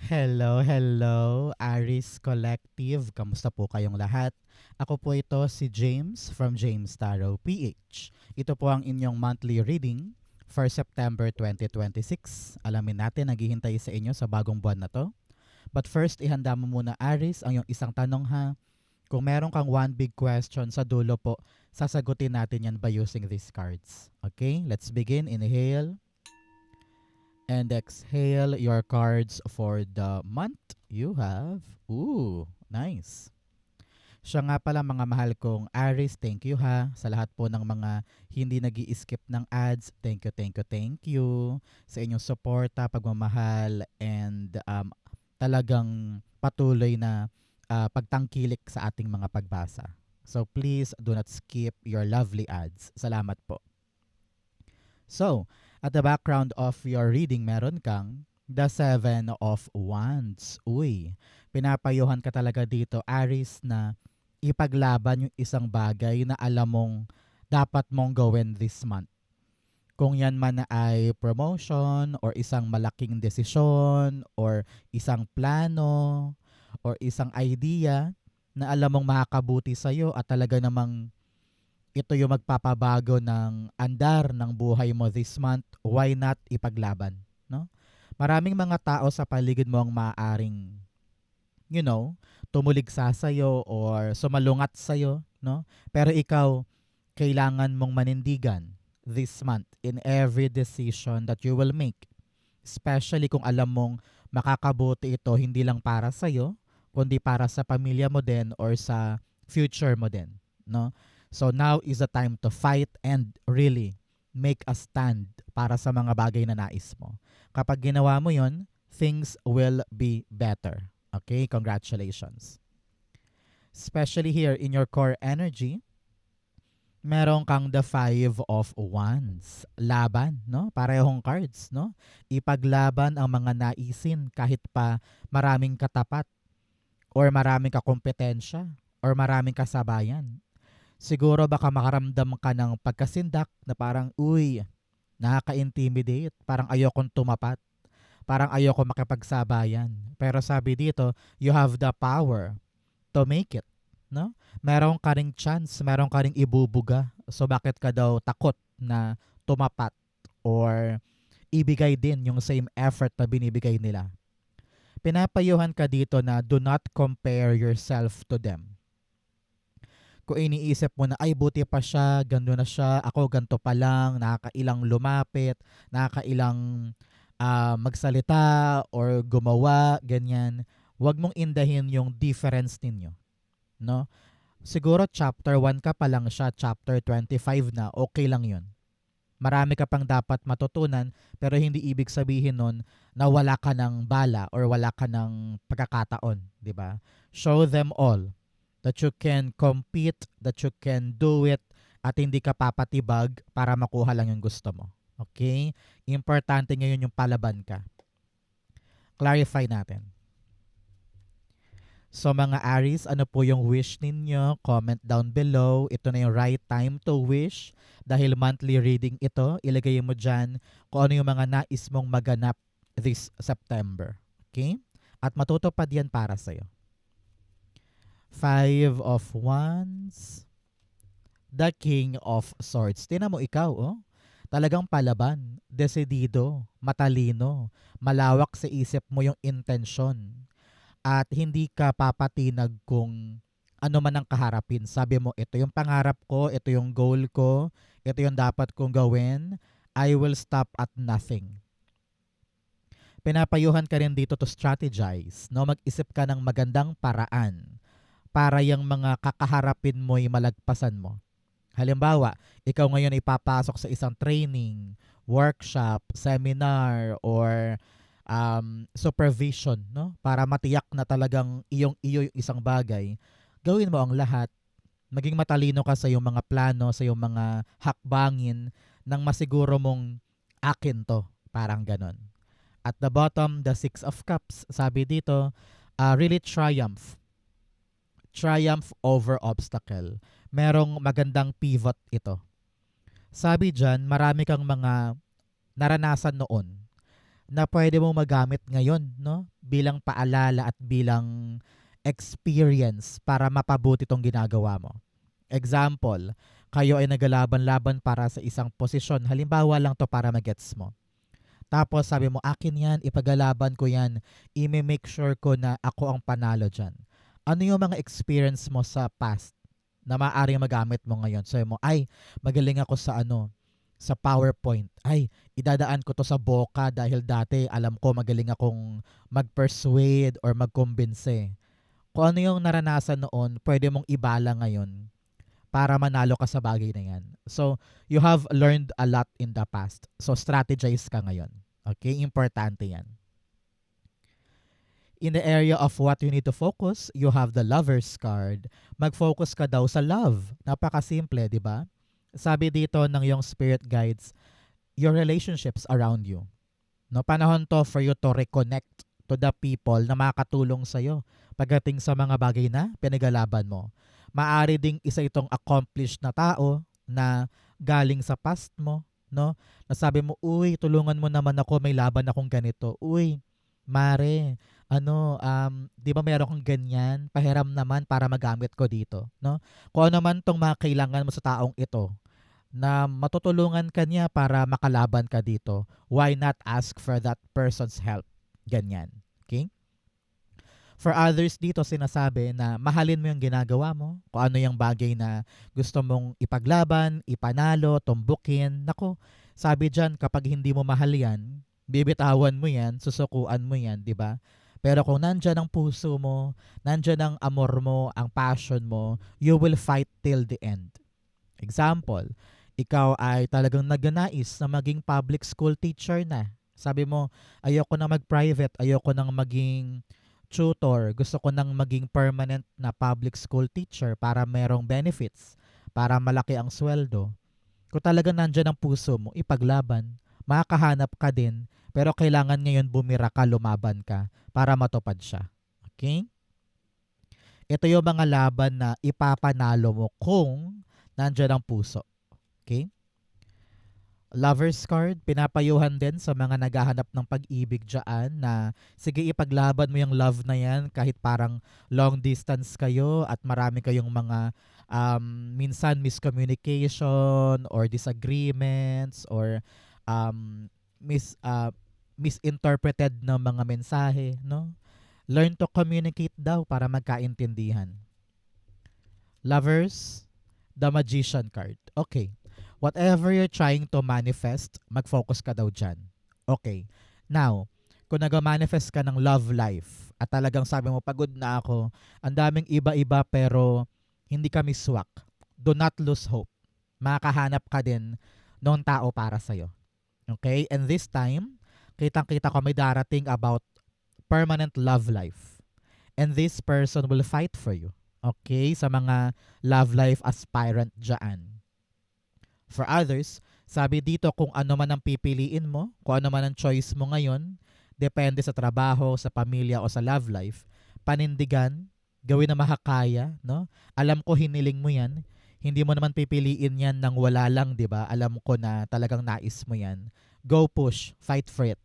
Hello, hello, Aris Collective. Kamusta po kayong lahat? Ako po ito si James from James Tarot PH. Ito po ang inyong monthly reading for September 2026. Alamin natin, naghihintay sa inyo sa bagong buwan na to. But first, ihanda mo muna, Aris, ang iyong isang tanong ha. Kung meron kang one big question sa dulo po, sasagutin natin yan by using these cards. Okay, let's begin. Inhale and exhale your cards for the month. You have, nice. Siya nga pala mga mahal kong Aris, thank you ha. Sa lahat po ng mga hindi nag skip ng ads, thank you, thank you, thank you. Sa inyong suporta, pagmamahal, and talagang patuloy na pagtangkilik sa ating mga pagbasa. So please do not skip your lovely ads. Salamat po. So, at the background of your reading, meron kang the Seven of Wands. Uy, pinapayuhan ka talaga dito, Aris, na ipaglaban yung isang bagay na alam mong dapat mong gawin this month. Kung yan man ay promotion or isang malaking desisyon or isang plano or isang idea na alam mong makakabuti sa'yo at talaga namang ito yung magpapabago ng andar ng buhay mo this month, why not ipaglaban, no? Maraming mga tao sa paligid mo ang maaaring, you know, tumulig sa sayo or sumalungat sa'yo, no? Pero ikaw, kailangan mong manindigan this month in every decision that you will make. Especially kung alam mong makakabuti ito hindi lang para sa'yo, kundi para sa pamilya mo din or sa future mo din, no? So now is the time to fight and really make a stand para sa mga bagay na nais mo. Kapag ginawa mo yon, things will be better. Okay? Congratulations. Especially here in your core energy, meron kang the Five of Wands. Laban, no? Parehong cards, no? Ipaglaban ang mga naisin kahit pa maraming katapat or maraming kakompetensya or maraming kasabayan. Siguro baka makaramdam ka ng pagkasindak na parang, uy, nakaka-intimidate, parang ayokong tumapat, parang ayoko makipagsabayan. Pero sabi dito, you have the power to make it. No? Meron ka ring chance, meron ka ring ibubuga. So bakit ka daw takot na tumapat or ibigay din yung same effort na binibigay nila? Pinapayuhan ka dito na do not compare yourself to them. Kung iniisip mo na, ay buti pa siya, gando na siya, ako ganto pa lang, nakakailang lumapit, nakakailang magsalita or gumawa, ganyan, wag mong indahin yung difference ninyo. No? Siguro chapter 1 ka pa lang siya, chapter 25 na, okay lang yun. Marami ka pang dapat matutunan, pero hindi ibig sabihin nun na wala ka ng bala or wala ka ng pagkakataon, di ba? Show them all that you can compete, that you can do it, at hindi ka papatibag para makuha lang yung gusto mo. Okay? Importante ngayon yung palaban ka. Clarify natin. So mga Aries, ano po yung wish ninyo? Comment down below. Ito na yung right time to wish. Dahil monthly reading ito, ilagay mo dyan kung ano yung mga nais mong maganap this September. Okay? At matutupad yan para sa'yo. Five of Wands. The King of Swords. Tingnan mo ikaw, oh. Talagang palaban, desidido, matalino, malawak sa isip mo yung intensyon. At hindi ka papatinag kung ano man ang kaharapin. Sabi mo, ito yung pangarap ko, ito yung goal ko, ito yung dapat kong gawin. I will stop at nothing. Pinapayuhan ka rin dito to strategize, no? Mag-isip ka ng magandang paraan para yung mga kakaharapin mo'y malagpasan mo. Halimbawa, ikaw ngayon ay papasok sa isang training, workshop, seminar, or supervision, no? Para matiyak na talagang iyo yung isang bagay. Gawin mo ang lahat. Maging matalino ka sa iyong mga plano, sa iyong mga hakbangin nang masiguro mong akin to. Parang ganon. At the bottom, the Six of Cups. Sabi dito, really triumph. Triumph over obstacle. Merong magandang pivot ito. Sabi dyan, marami kang mga naranasan noon na pwede mong magamit ngayon, no? Bilang paalala at bilang experience para mapabuti tong ginagawa mo. Example, kayo ay naglalaban-laban para sa isang posisyon. Halimbawa lang to para magets mo. Tapos sabi mo, akin yan, ipagalaban ko yan. I-make sure ko na ako ang panalo dyan. Ano yung mga experience mo sa past na maaaring magamit mo ngayon? Sabi mo, ay, magaling ako sa sa PowerPoint. Ay, idadaan ko to sa boka dahil dati alam ko magaling akong mag-persuade or mag-convince. Kung ano yung naranasan noon, pwede mong ibala ngayon para manalo ka sa bagay na yan. So, you have learned a lot in the past. So, strategize ka ngayon. Okay? Importante yan. In the area of what you need to focus, you have the Lover's card. Mag-focus ka daw sa love. Napakasimple, di ba? Sabi dito ng yung spirit guides, your relationships around you. No, panahon to for you to reconnect to the people na makakatulong sa'yo pagdating sa mga bagay na pinagalaban mo. Maari ding isa itong accomplished na tao na galing sa past mo, no? Nasabi mo, uy, tulungan mo naman ako, may laban akong ganito. Uy, mare, di ba meron kang ganyan? Pahiram naman para magamit ko dito, no? Kung ano man tong mga kailangan mo sa taong ito, na matutulungan ka niya para makalaban ka dito, why not ask for that person's help? Ganyan. Okay? For others dito sinasabi na mahalin mo yung ginagawa mo, kung ano yung bagay na gusto mong ipaglaban, ipanalo, tumbukin. Nako, sabi dyan kapag hindi mo mahal yan, bibitawan mo yan, susukuan mo yan, di ba? Pero kung nandyan ang puso mo, nandyan ang amor mo, ang passion mo, you will fight till the end. Example, ikaw ay talagang nagnanais na maging public school teacher na. Sabi mo, ayoko na mag-private, ayoko nang maging tutor, gusto ko nang maging permanent na public school teacher para merong benefits, para malaki ang sweldo. Kung talagang nandyan ang puso mo, ipaglaban, makakahanap ka din, pero kailangan ngayon bumira ka, lumaban ka para matupad siya. Okay? Ito yung mga laban na ipapanalo mo kung nandyan ang puso. Okay? Lover's card, pinapayuhan din sa mga naghahanap ng pag-ibig dyan na sige ipaglaban mo yung love na yan kahit parang long distance kayo at marami kayong mga minsan miscommunication or disagreements or um, misinterpreted na mga mensahe, no? Learn to communicate daw para magkaintindihan. Lovers, the Magician card. Okay. Whatever you're trying to manifest, mag-focus ka daw dyan. Okay. Now, kung nag-manifest ka ng love life at talagang sabi mo, pagod na ako, ang daming iba-iba pero hindi kami swak. Do not lose hope. Makahanap ka din ng tao para sa'yo. Okay? And this time, kitang-kita ko may darating about permanent love life. And this person will fight for you. Okay? Sa mga love life aspirant dyan. For others, sabi dito kung ano man ang pipiliin mo, kung ano man ang choice mo ngayon, depende sa trabaho, sa pamilya o sa love life, panindigan, gawin na makakaya, no? Alam ko hiniling mo yan, hindi mo naman pipiliin yan nang wala lang, di ba? Alam ko na talagang nais mo yan. Go push, fight for it.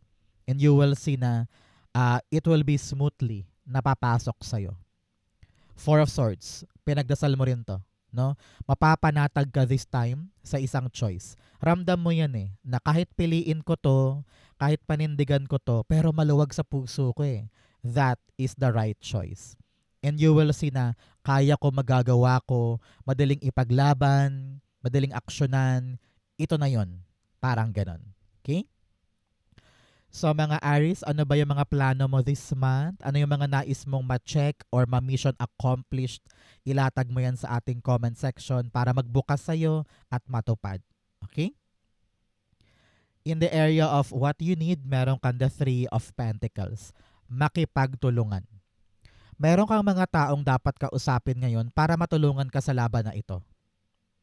And you will see na it will be smoothly napapasok sa'yo. Four of Swords, pinagdasal mo rin to. No? Mapapanatag ka this time sa isang choice. Ramdam mo yan na kahit piliin ko to, kahit panindigan ko to, pero maluwag sa puso ko That is the right choice. And you will see na kaya ko, magagawa ko, madaling ipaglaban, madaling aksyonan, ito na yon. Parang ganon. Okay? So mga Aries, ano ba yung mga plano mo this month? Ano yung mga nais mong ma-check or ma-mission accomplished? Ilatag mo yan sa ating comment section para magbukas sa'yo at matupad. Okay? In the area of what you need, meron kang the Three of Pentacles. Makipagtulungan. Meron kang mga taong dapat kausapin ngayon para matulungan ka sa laban na ito.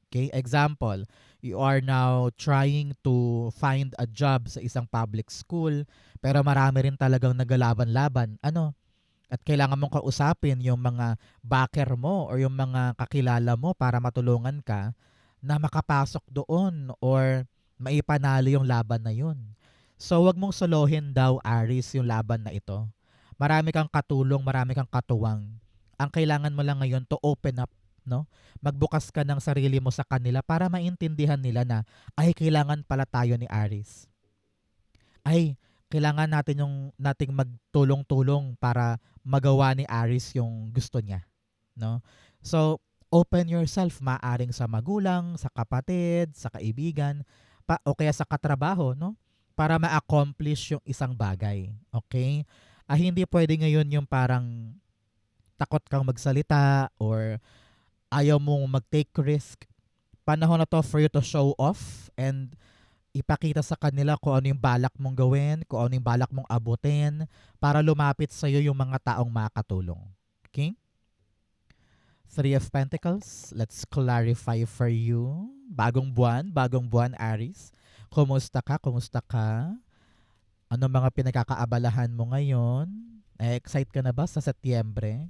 Okay, example, you are now trying to find a job sa isang public school pero marami rin talagang naglalaban-laban. At kailangan mong kausapin yung mga backer mo or yung mga kakilala mo para matulungan ka na makapasok doon or maipanalo yung laban na yun. So wag mong solohin daw, Aries, yung laban na ito. Marami kang katulong, marami kang katuwang. Ang kailangan mo lang ngayon to open up, no? Magbukas ka ng sarili mo sa kanila para maintindihan nila na ay kailangan pala tayo ni Aries. Ay kailangan natin yung nating magtulong-tulong para magawa ni Aries yung gusto niya, no? So open yourself, maaring sa magulang, sa kapatid, sa kaibigan, o kaya sa katrabaho, no? Para ma-accomplish yung isang bagay. Okay? Hindi pwede ngayon yung parang takot kang magsalita or ayaw mong mag-take risk. Panahon na to for you to show off and ipakita sa kanila kung ano yung balak mong gawin, kung ano yung balak mong abutin para lumapit sa iyo yung mga taong makakatulong. Okay? Three of Pentacles, let's clarify for you. Bagong buwan, Aries. Kumusta ka? Kumusta ka? Ano mga pinagkakaabalahan mo ngayon? Excited ka na ba sa Setyembre?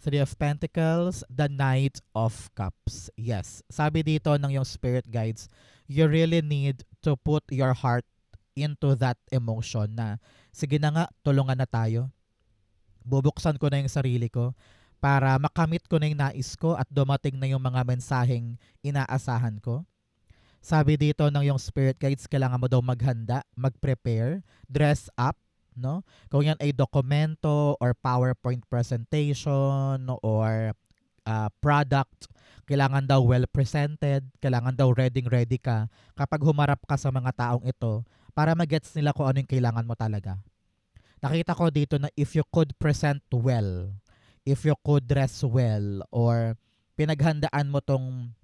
Three of Pentacles, the Knight of Cups. Yes, sabi dito ng yung spirit guides, you really need to put your heart into that emotion na, sige na nga, tulungan na tayo. Bubuksan ko na yung sarili ko para makamit ko na yung nais ko at dumating na yung mga mensaheng inaasahan ko. Sabi dito ng yung spirit guides, kailangan mo daw maghanda, mag-prepare, dress up, no? Kung yan ay dokumento or PowerPoint presentation or product, kailangan daw well presented, kailangan daw ready ka kapag humarap ka sa mga taong ito para magets nila kung ano yung kailangan mo talaga. Nakita ko dito na if you could present well, if you could dress well, or pinaghandaan mo tong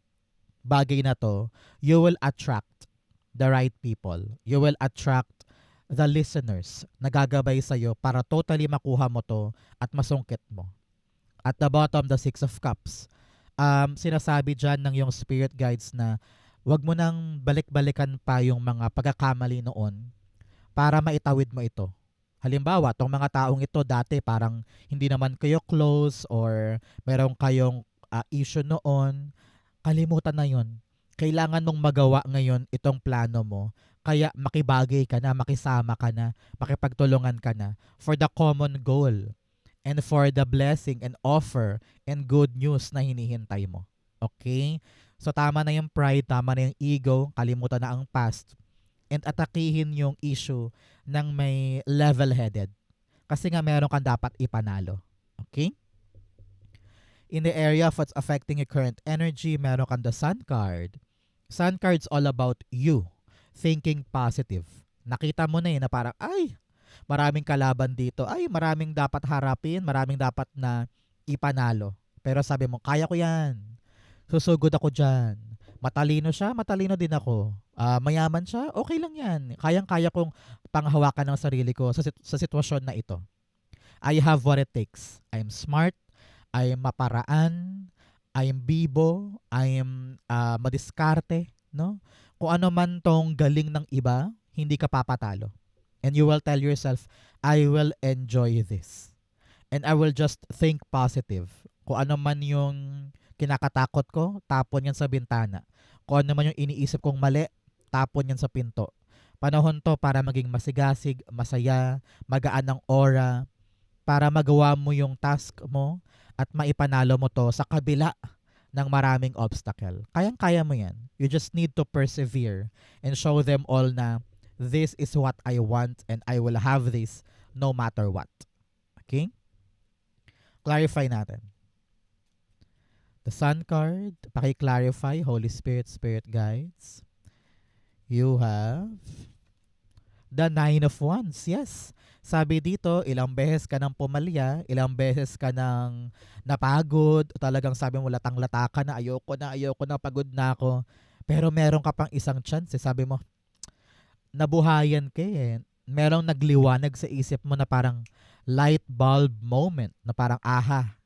bagay na to, you will attract the right people. You will attract the listeners na gagabay sa'yo para totally makuha mo to at masungkit mo. At the bottom, the Six of Cups. Sinasabi dyan ng yung spirit guides na wag mo nang balik-balikan pa yung mga pagkakamali noon para maitawid mo ito. Halimbawa, tong mga taong ito dati parang hindi naman kayo close or meron kayong issue noon, kalimutan na yun. Kailangan mong magawa ngayon itong plano mo. Kaya makibagay ka na, makisama ka na, makipagtulungan ka na for the common goal and for the blessing and offer and good news na hinihintay mo. Okay? So tama na yung pride, tama na yung ego, kalimutan na ang past, and atakihin yung issue ng may level-headed. Kasi nga meron kang dapat ipanalo. Okay? In the area of what's affecting your current energy, meron kang the Sun card. Sun card's all about you thinking positive. Nakita mo na na parang, ay, maraming kalaban dito. Ay, maraming dapat harapin, maraming dapat na ipanalo. Pero sabi mo, kaya ko yan. Susugod ako dyan. Matalino siya, matalino din ako. Mayaman siya, okay lang yan. Kayang-kaya kong panghawakan ng sarili ko sa sitwasyon na ito. I have what it takes. I'm smart. I am maparaan. I am bibo. I am madiskarte. No? Kung ano man tong galing ng iba, hindi ka papatalo. And you will tell yourself, I will enjoy this. And I will just think positive. Kung ano man yung kinakatakot ko, tapon yan sa bintana. Kung ano man yung iniisip kong mali, tapon yan sa pinto. Panahon to para maging masigasig, masaya, magaan ng aura, para magawa mo yung task mo at maipanalo mo to sa kabila ng maraming obstacle. Kayang-kaya mo yan. You just need to persevere and show them all na this is what I want and I will have this no matter what. Okay? Clarify natin. The Sun card, paki-clarify, Holy Spirit, Spirit Guides. You have the Nine of Wands. Yes. Sabi dito, ilang beses ka nang pumalya, ilang beses ka nang napagod, talagang sabi mo latang-lata ka na, ayoko na, pagod na ako. Pero meron ka pang isang chance. Sabi mo, nabuhayan ka eh. Merong nagliwanag sa isip mo na parang light bulb moment, na parang aha,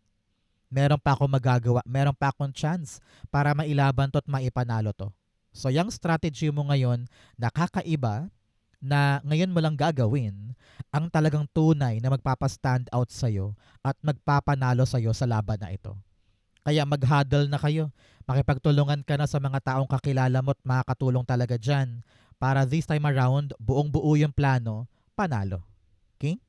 meron pa ako magagawa, meron pa akong chance para mailaban to at maipanalo to. So yung strategy mo ngayon, nakakaiba, na ngayon mo lang gagawin ang talagang tunay na magpapastand out sa'yo at magpapanalo sa'yo sa laban na ito. Kaya mag-huddle na kayo. Makipagtulungan ka na sa mga taong kakilala mo at makakatulong talaga dyan para this time around, buong-buo yung plano, panalo. Okay?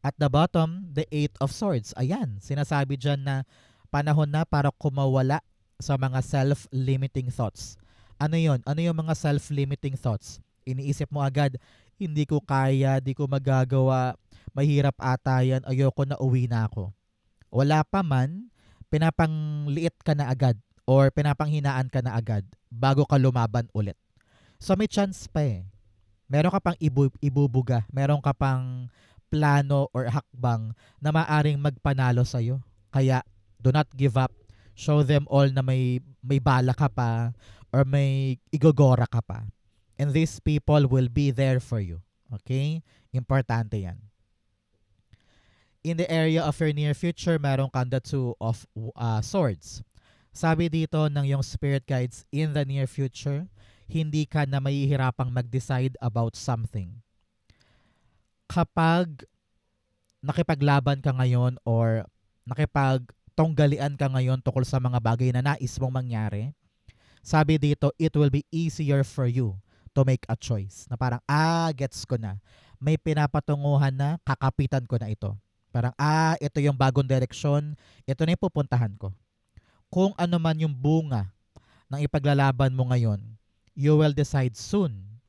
At the bottom, the Eight of Swords. Ayan, sinasabi dyan na panahon na para kumawala sa mga self-limiting thoughts. Ano yon? Ano yung mga self-limiting thoughts? Iniisip mo agad, hindi ko kaya, di ko magagawa, mahirap ata yan, ayoko na, uwi na ako. Wala pa man, pinapangliit ka na agad or pinapanghinaan ka na agad bago ka lumaban ulit. So may chance pa eh. Meron ka pang ibubuga, meron ka pang plano or hakbang na maaring magpanalo sa'yo. Kaya do not give up. Show them all na may bala ka pa or may igogora ka pa. And these people will be there for you. Okay? Importante yan. In the area of your near future, meron kang the Two of Swords. Sabi dito ng yung spirit guides, in the near future, hindi ka na mahihirapang mag-decide about something. Kapag nakipaglaban ka ngayon or nakipagtunggalian ka ngayon tungkol sa mga bagay na nais mong mangyari, sabi dito, it will be easier for you to make a choice. Na parang, gets ko na. May pinapatunguhan na, kakapitan ko na ito. Parang, ito yung bagong direksyon, ito na yung pupuntahan ko. Kung ano man yung bunga ng ipaglalaban mo ngayon, you will decide soon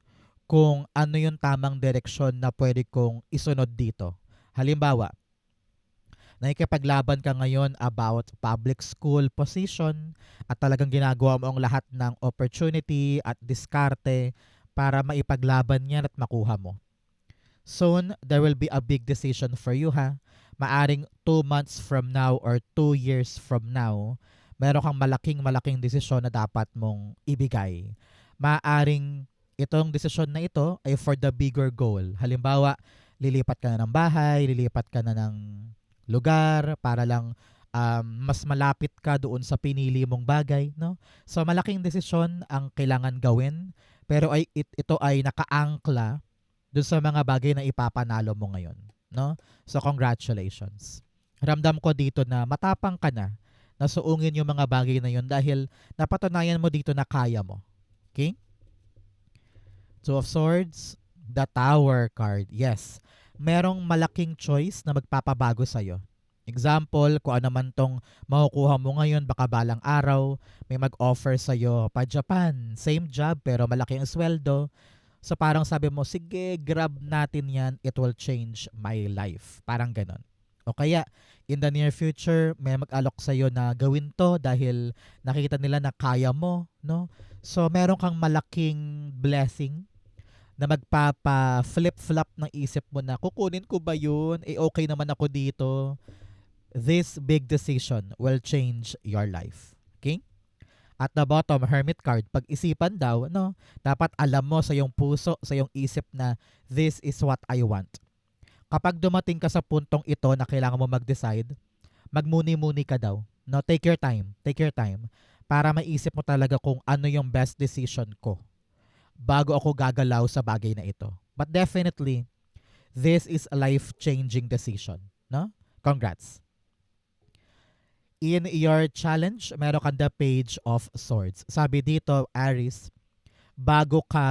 kung ano yung tamang direksyon na pwede kong isunod dito. Halimbawa, nakikipaglaban ka ngayon about public school position at talagang ginagawa mo ang lahat ng opportunity at diskarte para maipaglaban yan at makuha mo. Soon, there will be a big decision for you ha. Maaring 2 months from now or 2 years from now, meron kang malaking desisyon na dapat mong ibigay. Maaring itong desisyon na ito ay for the bigger goal. Halimbawa, lilipat ka na ng bahay, lilipat ka na ng lugar para lang mas malapit ka doon sa pinili mong bagay, no? So malaking desisyon ang kailangan gawin, pero ito ay nakaangkla doon sa mga bagay na ipapanalo mo ngayon, no? So congratulations. Ramdam ko dito na matapang ka na suungin yung mga bagay na yun dahil napatunayan mo dito na kaya mo. Okay? Two of Swords, the Tower card. Yes. Merong malaking choice na magpapabago sa'yo. Example, kung ano man tong makukuha mo ngayon, baka balang araw, may mag-offer sa'yo pa Japan. Same job, pero malaki ang sweldo. So parang sabi mo, sige, grab natin yan. It will change my life. Parang ganon. O kaya, in the near future, may mag-alok sa'yo na gawin to dahil nakita nila na kaya mo, no? So meron kang malaking blessing na magpapa-flip-flop ng isip mo na kukunin ko ba yun? Okay naman ako dito. This big decision will change your life. Okay? At the bottom, Hermit card, pag-isipan daw, no? Dapat alam mo sa iyong puso, sa iyong isip na this is what I want. Kapag dumating ka sa puntong ito na kailangan mo mag-decide, magmuni-muni ka daw. No? Take your time para maisip mo talaga kung ano yung best decision ko bago ako gagalaw sa bagay na ito. But definitely, this is a life-changing decision. No? Congrats. In your challenge, meron kang the Page of Swords. Sabi dito, Aries, bago ka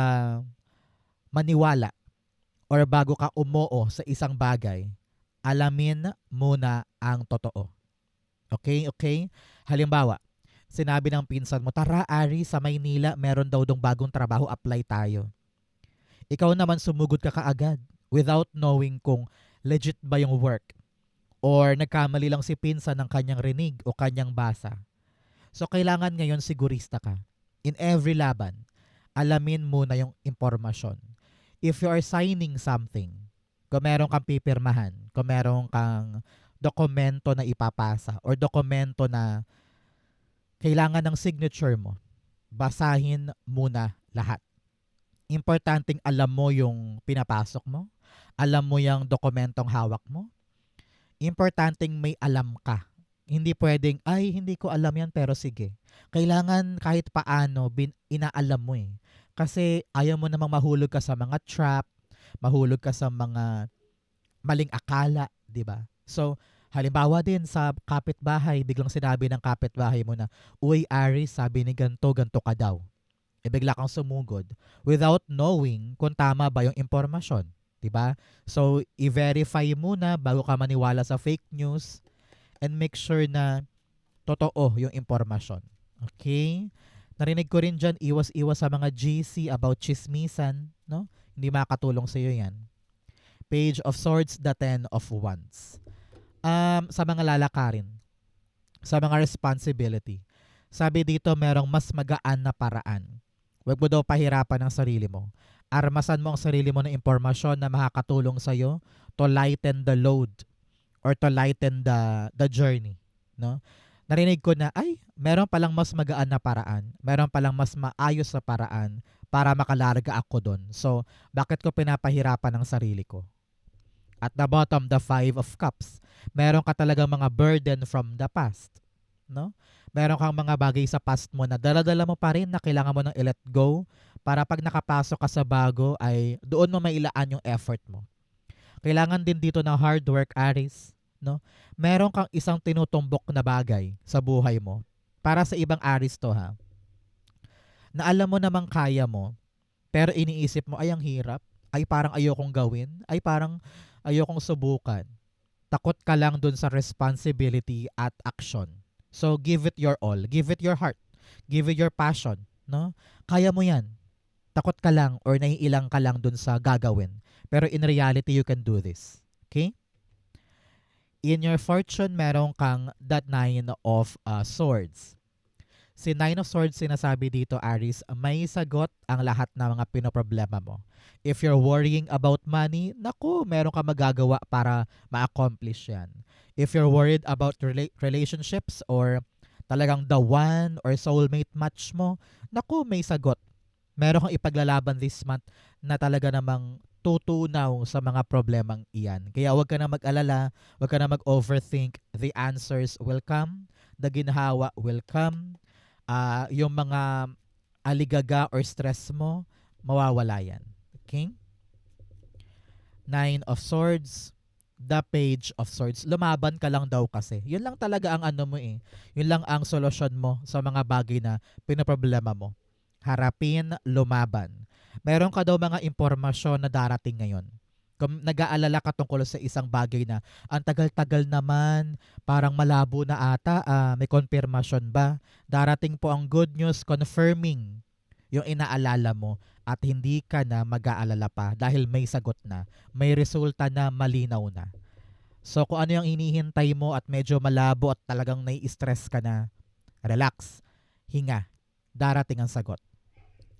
maniwala or bago ka umoo sa isang bagay, alamin muna ang totoo. Okay? Halimbawa, sinabi ng pinsan mo, tara Aries, sa Maynila, meron daw dong bagong trabaho, apply tayo. Ikaw naman sumugod ka kaagad without knowing kung legit ba yung work or nagkamali lang si pinsan ng kanyang rinig o kanyang basa. So kailangan ngayon sigurista ka. In every laban, alamin muna yung impormasyon. If you are signing something, kung meron kang pipirmahan, kung meron kang dokumento na ipapasa or dokumento na kailangan ng signature mo, basahin muna lahat. Importanteng alam mo yung pinapasok mo, alam mo yung dokumentong hawak mo, importanteng may alam ka. Hindi pwedeng, hindi ko alam yan pero sige. Kailangan kahit paano, inaalam mo eh. Kasi ayaw mo namang mahulog ka sa mga trap, mahulog ka sa mga maling akala, di ba? So, halimbawa din sa kapitbahay, biglang sinabi ng kapitbahay mo na, uy Aries, sabi ni ganto ka daw. bigla kang sumugod without knowing kung tama ba yung impormasyon. Diba? So, i-verify muna bago ka maniwala sa fake news and make sure na totoo yung impormasyon. Okay? Narinig ko rin dyan, iwas-iwas sa mga GC about chismisan. No? Hindi makakatulong sa'yo yan. Page of Swords, the Ten of Wands. Sa mga lalakarin, sa mga responsibility. Sabi dito, merong mas magaan na paraan. Huwag mo daw pahirapan ang sarili mo. Armasan mo ang sarili mo ng impormasyon na makakatulong sa'yo to lighten the load or to lighten the journey. No? Narinig ko na, ay, meron palang mas magaan na paraan. Meron palang mas maayos na paraan para makalarga ako doon. So, bakit ko pinapahirapan ang sarili ko? At the bottom, the Five of Cups. Meron ka talagang mga burden from the past. No? Meron kang mga bagay sa past mo na dala-dala mo pa rin na kailangan mo nang i-let go para pag nakapasok ka sa bago ay doon mo mailaan yung effort mo. Kailangan din dito ng hard work, Aries. No? Meron kang isang tinutumbok na bagay sa buhay mo. Para sa ibang Aries to ha. Na alam mo namang kaya mo, pero iniisip mo, ay ang hirap, ay parang ayokong gawin, ay parang ayokong subukan. Takot ka lang dun sa responsibility at action. So, give it your all. Give it your heart. Give it your passion. No? Kaya mo yan. Takot ka lang or naiilang ka lang dun sa gagawin. Pero in reality, you can do this. Okay? In your fortune, meron kang that Nine of Swords. Si Nine of Swords, sinasabi dito, Aries, may sagot ang lahat ng mga pinoproblema mo. If you're worrying about money, naku, meron ka magagawa para ma-accomplish yan. If you're worried about relationships or talagang the one or soulmate match mo, naku, may sagot. Meron kang ipaglalaban this month na talaga namang tutunaw sa mga problemang iyan. Kaya huwag ka na mag-alala, huwag ka na mag-overthink. The answers will come. The ginhawa will come. Yung mga aligaga or stress mo, mawawala yan. Okay? Nine of Swords, the Page of Swords. Lumaban ka lang daw kasi. Yun lang talaga ang ano mo eh. Yun lang ang solusyon mo sa mga bagay na pinoproblema mo. Harapin, lumaban. Meron ka daw mga impormasyon na darating ngayon. Kung nag-aalala ka tungkol sa isang bagay na ang tagal-tagal naman, parang malabo na ata, may confirmation ba? Darating po ang good news confirming yung inaalala mo at hindi ka na mag-aalala pa dahil may sagot na, may resulta na malinaw na. So kung ano yung hinihintay mo at medyo malabo at talagang nai-stress ka na, relax, hinga, darating ang sagot.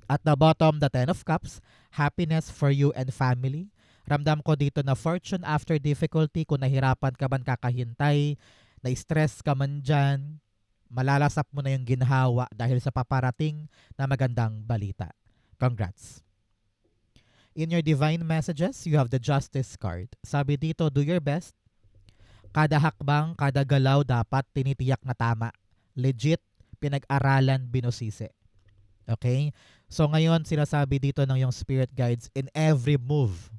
At the bottom, the Ten of Cups, happiness for you and family. Ramdam ko dito na fortune after difficulty, kung nahirapan ka man kakahintay, na-stress ka man dyan, malalasap mo na yung ginhawa dahil sa paparating na magandang balita. Congrats. In your divine messages, you have the Justice card. Sabi dito, do your best. Kada hakbang, kada galaw dapat tinitiyak na tama. Legit, pinag-aralan, binusisi. Okay? So ngayon, sinasabi dito ng yung spirit guides, in every move,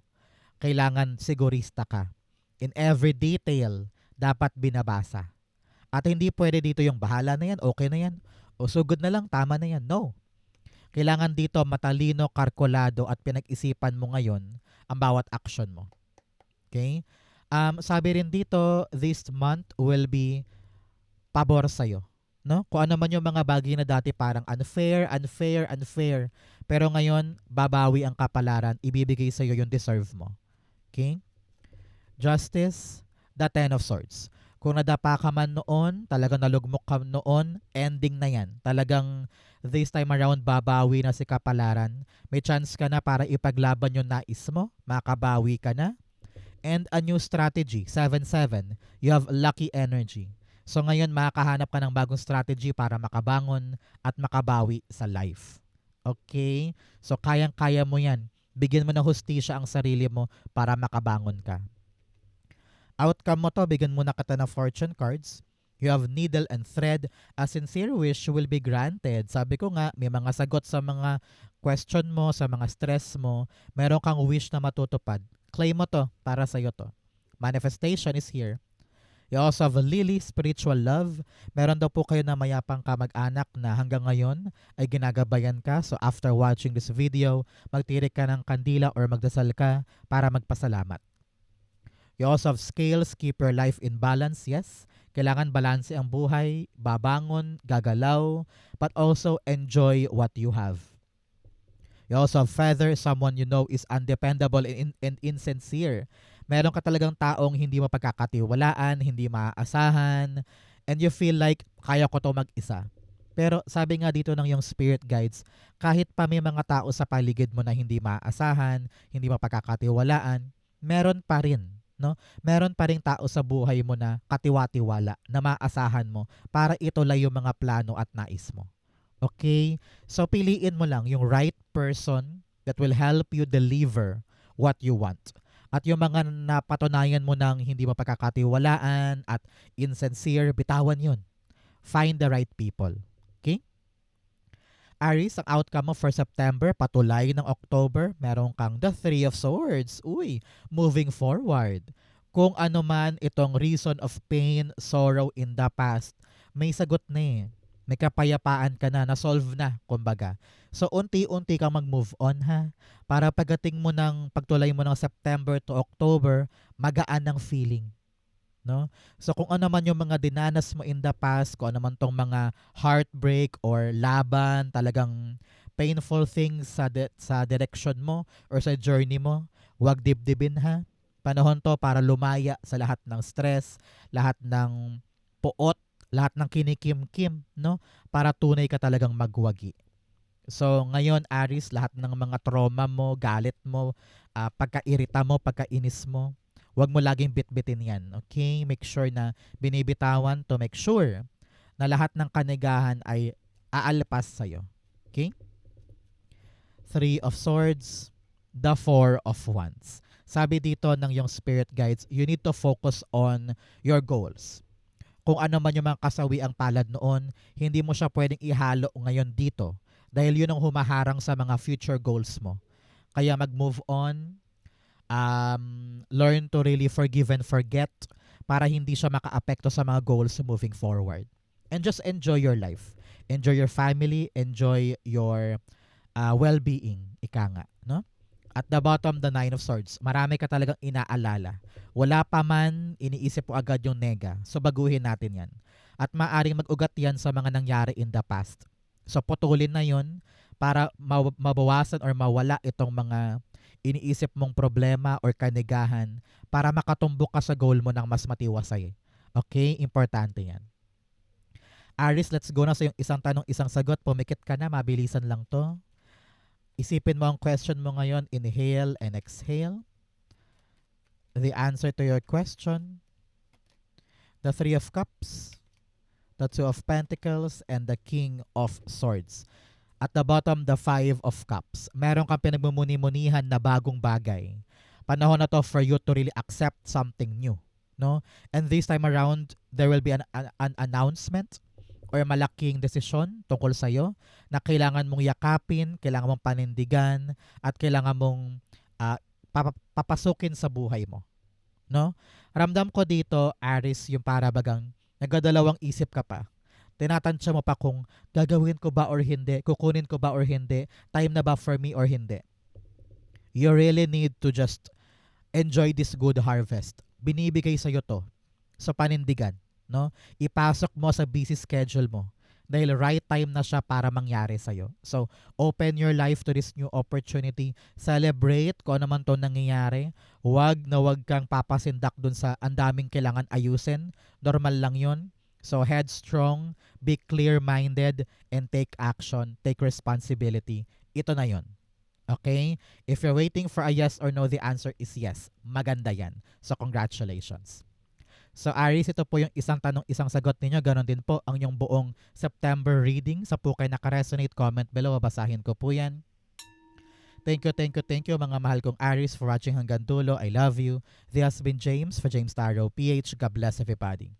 kailangan sigurista ka. In every detail, dapat binabasa. At hindi pwede dito yung bahala na yan, okay na yan, o sugod na lang, tama na yan. No. Kailangan dito matalino, kalkulado at pinag-isipan mo ngayon ang bawat action mo. Okay? Sabi rin dito, this month will be pabor sa'yo. No? Kung ano man yung mga bagay na dati parang unfair. Pero ngayon, babawi ang kapalaran, ibibigay sa'yo yung deserve mo. Okay? Justice, the Ten of Swords. Kung nadapa ka man noon, talagang nalugmok ka noon, ending na yan. Talagang this time around, babawi na si kapalaran. May chance ka na para ipaglaban yung nais mo, makabawi ka na. And a new strategy, 7-7. You have lucky energy. So ngayon, makakahanap ka ng bagong strategy para makabangon at makabawi sa life. Okay? So kayang-kaya mo yan. Bigyan mo ng hustisya ang sarili mo para makabangon ka. Outcome mo to, bigyan mo na kita ng fortune cards. You have needle and thread. A sincere wish will be granted. Sabi ko nga, may mga sagot sa mga question mo, sa mga stress mo. Meron kang wish na matutupad. Claim mo to, para sa'yo to. Manifestation is here. You also have a Lily, spiritual love. Meron daw po kayo na mayapang kamag-anak na hanggang ngayon ay ginagabayan ka. So after watching this video, magtirik ka ng kandila or magdasal ka para magpasalamat. You also have scales, keep your life in balance. Yes, kailangan balanse ang buhay, babangon, gagalaw, but also enjoy what you have. You also have feather, someone you know is undependable and insincere. Meron ka talagang taong hindi mo pagkakatiwalaan, hindi maaasahan, and you feel like kaya ko to mag-isa. Pero sabi nga dito ng yung spirit guides, kahit pa may mga tao sa paligid mo na hindi maaasahan, hindi mo pagkakatiwalaan, meron pa rin. No? Meron pa rin tao sa buhay mo na katiwa-tiwala, na maasahan mo para ituloy yung mga plano at nais mo. Okay? So piliin mo lang yung right person that will help you deliver what you want. At yung mga napatunayan mo ng hindi mo pagkakatiwalaan at insincere, bitawan yun. Find the right people. Okay? Aries, ang outcome mo for September, patulay ng October, meron kang the Three of Swords. Uy, moving forward. Kung ano man itong reason of pain, sorrow in the past, may sagot na eh. May kapayapaan ka na, na-solve na, kumbaga. So, unti-unti kang mag-move on, ha? Para pagdating mo ng, pagtulay mo ng September to October, magaan ng feeling. No? So, kung ano man yung mga dinanas mo in the past, kung ano man tong mga heartbreak or laban, talagang painful things sa direction mo or sa journey mo, huwag dibdibin, ha? Panahon to para lumaya sa lahat ng stress, lahat ng puot, lahat ng kinikim-kim, no? Para tunay ka talagang magwagi. So, ngayon, Aries, lahat ng mga trauma mo, galit mo, pagkairita mo, pagkainis mo, huwag mo laging bitbitin yan. Okay? Make sure na binibitawan to make sure na lahat ng kanigahan ay aalpas sa'yo. Okay? Three of Swords, the Four of Wands. Sabi dito ng yung spirit guides, you need to focus on your goals. Kung ano man yung mga kasawi ang palad noon, hindi mo siya pwedeng ihalo ngayon dito dahil yun ang humaharang sa mga future goals mo. Kaya mag-move on, learn to really forgive and forget para hindi siya maka-apekto sa mga goals moving forward. And just enjoy your life. Enjoy your family, enjoy your well-being, ika nga, no? At the bottom, the Nine of Swords. Marami ka talagang inaalala. Wala pa man, iniisip mo agad yung nega. So, baguhin natin yan. At maaring mag-ugat yan sa mga nangyari in the past. So, putulin na yun para mabawasan or mawala itong mga iniisip mong problema or kanigahan para makatumbok ka sa goal mo ng mas matiwasay. Okay? Importante yan. Aries, let's go na sa yung isang tanong, isang sagot. Pumikit ka na, mabilisan lang to. Isipin mo ang question mo ngayon, inhale and exhale. The answer to your question, the Three of Cups, the Two of Pentacles, and the King of Swords. At the bottom, the Five of Cups. Meron kang pinagmumuni-munihan na bagong bagay. Panahon na to for you to really accept something new. No? And this time around, there will be an announcement or malaking desisyon tungkol sa'yo na kailangan mong yakapin, kailangan mong panindigan, at kailangan mong papasukin sa buhay mo. No? Ramdam ko dito, Aries, yung para bagang nagdadalawang isip ka pa. Tinatansya mo pa kung gagawin ko ba or hindi, kukunin ko ba or hindi, time na ba for me or hindi. You really need to just enjoy this good harvest. Binibigay sa'yo to sa panindigan. No? Ipasok mo sa busy schedule mo dahil right time na siya para mangyari sa'yo. So, open your life to this new opportunity. Celebrate kung ano man to nangyayari. Huwag kang papasindak dun sa andaming kailangan ayusin. Normal lang yun. So, headstrong, be clear-minded, and take action. Take responsibility. Ito na yun. Okay? If you're waiting for a yes or no, the answer is yes. Maganda yan. So, congratulations. So Aries, ito po yung isang tanong, isang sagot ninyo. Ganon din po ang yung buong September reading. Sa po kayo nakaresonate, comment below. Babasahin ko po yan. Thank you mga mahal kong Aries for watching hanggang dulo. I love you. This has been James for James Tarot PH. God bless everybody.